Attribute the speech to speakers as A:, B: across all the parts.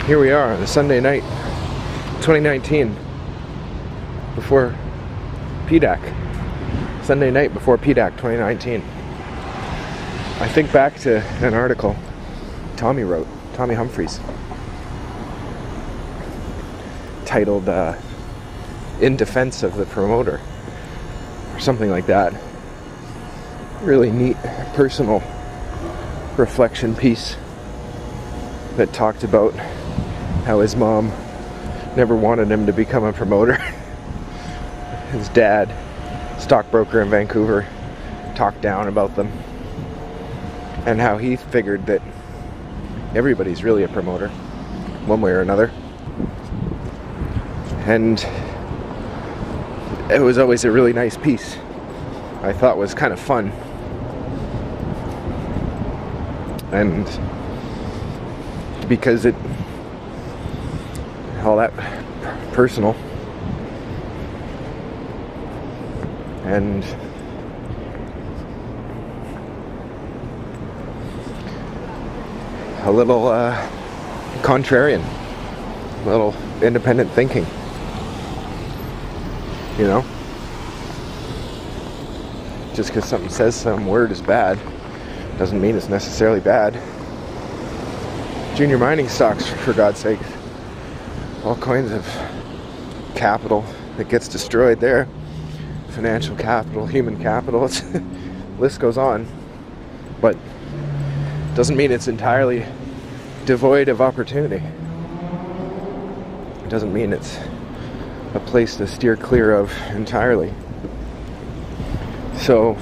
A: Here we are on a Sunday night, 2019, before PDAC. Sunday night before PDAC 2019. I think back to an article Tommy wrote, Tommy Humphries, titled In Defense of the Promoter, or something like that. Really neat personal reflection piece that talked about how his mom never wanted him to become a promoter. His dad, stockbroker in Vancouver, talked down about them, and how he figured that everybody's really a promoter, one way or another. And it was always a really nice piece. I thought was kind of fun. And because it all that personal and a little contrarian, a little independent thinking, you know? Just because something says some word is bad doesn't mean it's necessarily bad. Junior mining stocks, for God's sake. All kinds of capital that gets destroyed there. Financial capital, human capital, the list goes on. But doesn't mean it's entirely devoid of opportunity. It doesn't mean it's a place to steer clear of entirely. So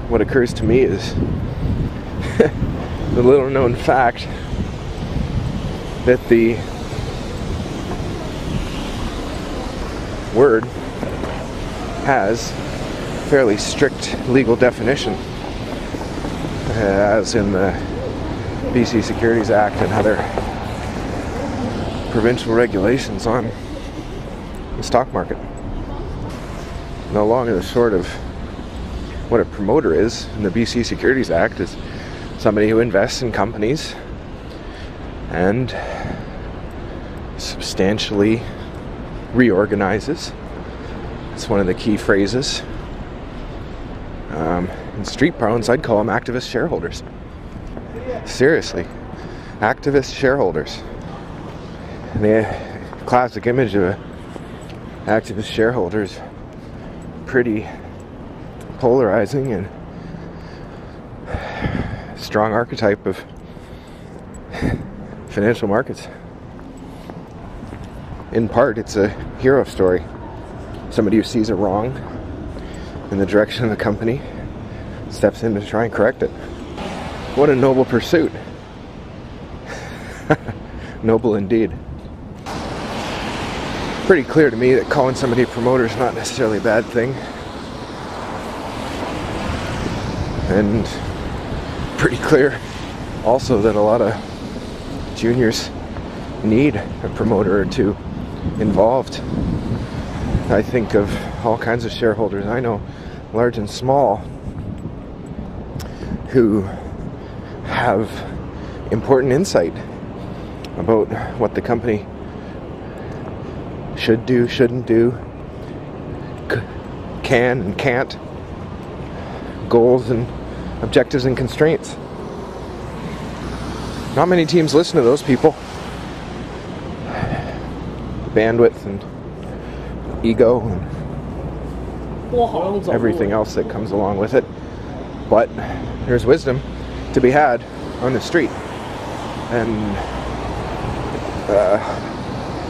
A: what occurs to me is the little known fact that the word has fairly strict legal definition, as in the BC Securities Act and other provincial regulations on the stock market. No longer the sort of what a promoter is in the BC Securities Act is somebody who invests in companies and substantially reorganizes. It's one of the key phrases. In street parlance, I'd call them activist shareholders. Seriously, activist shareholders. And the classic image of activist shareholders, pretty polarizing and strong archetype of financial markets. In part, it's a hero story. Somebody who sees a wrong in the direction of the company steps in to try and correct it. What a noble pursuit. Noble indeed. Pretty clear to me that calling somebody a promoter is not necessarily a bad thing. And pretty clear also that a lot of juniors need a promoter or two involved. I think of all kinds of shareholders I know, large and small, who have important insight about what the company should do, shouldn't do, can and can't, goals and objectives and constraints. Not many teams listen to those people. Bandwidth and ego and everything else that comes along with it. But there's wisdom to be had on the street. And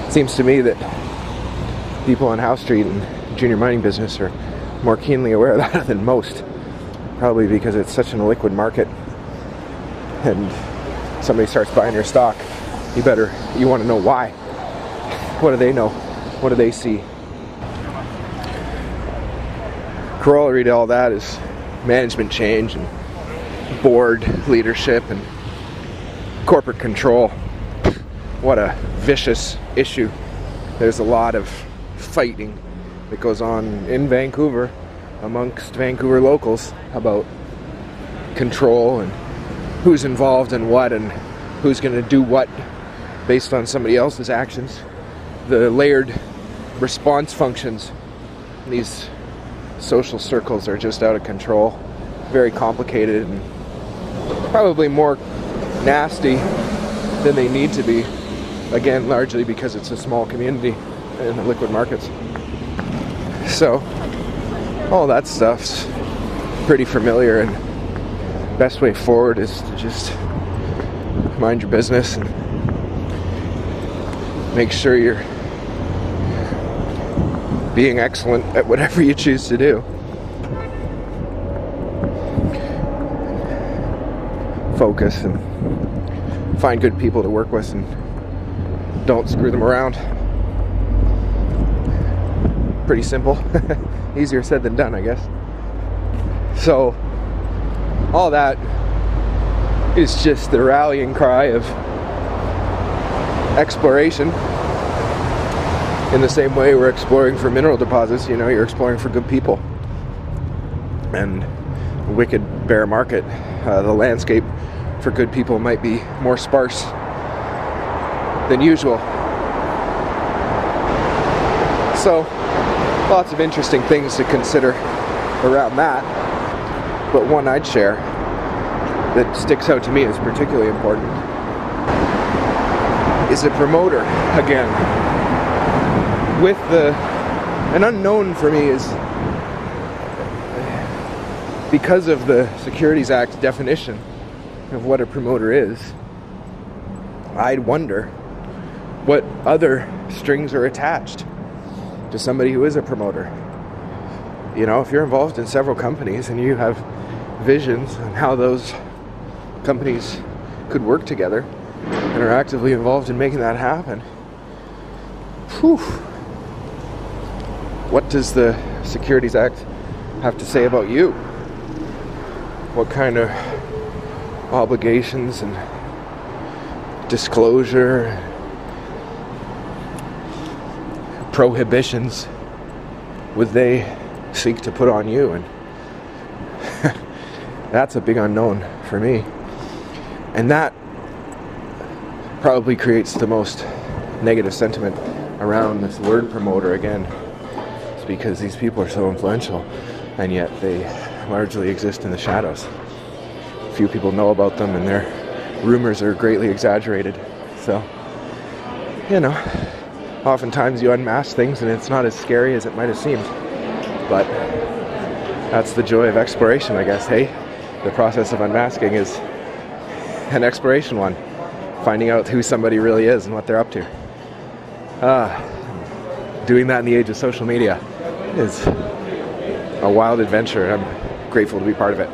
A: it seems to me that people on Howe Street and junior mining business are more keenly aware of that than most. Probably because it's such an illiquid market, and somebody starts buying your stock, you want to know why. What do they know? What do they see? Corollary to all that is management change and board leadership and corporate control. What a vicious issue. There's a lot of fighting that goes on in Vancouver amongst Vancouver locals about control and who's involved in what and who's going to do what based on somebody else's actions. The layered response functions in these social circles are just out of control, very complicated, and probably more nasty than they need to be. Again, largely because it's a small community in the liquid markets. So, all that stuff's pretty familiar, and best way forward is to just mind your business and make sure you're being excellent at whatever you choose to do. Focus and find good people to work with and don't screw them around. Pretty simple. Easier said than done, I guess. So, all that is just the rallying cry of exploration. In the same way we're exploring for mineral deposits, you know, you're exploring for good people. And wicked bear market, the landscape for good people might be more sparse than usual. So, lots of interesting things to consider around that. But one I'd share that sticks out to me as particularly important is a promoter, again. With an unknown for me is, because of the Securities Act definition of what a promoter is, I'd wonder what other strings are attached to somebody who is a promoter. You know, if you're involved in several companies and you have visions on how those companies could work together and are actively involved in making that happen, whew, what does the Securities Act have to say about you? What kind of obligations and disclosure, prohibitions would they seek to put on you? And that's a big unknown for me. And that probably creates the most negative sentiment around this word promoter again. It's because these people are so influential, and yet they largely exist in the shadows. Few people know about them, and their rumors are greatly exaggerated. So, you know, oftentimes you unmask things and it's not as scary as it might have seemed. But that's the joy of exploration, I guess, hey? The process of unmasking is an exploration one. Finding out who somebody really is and what they're up to. Doing that in the age of social media is a wild adventure, and I'm grateful to be part of it.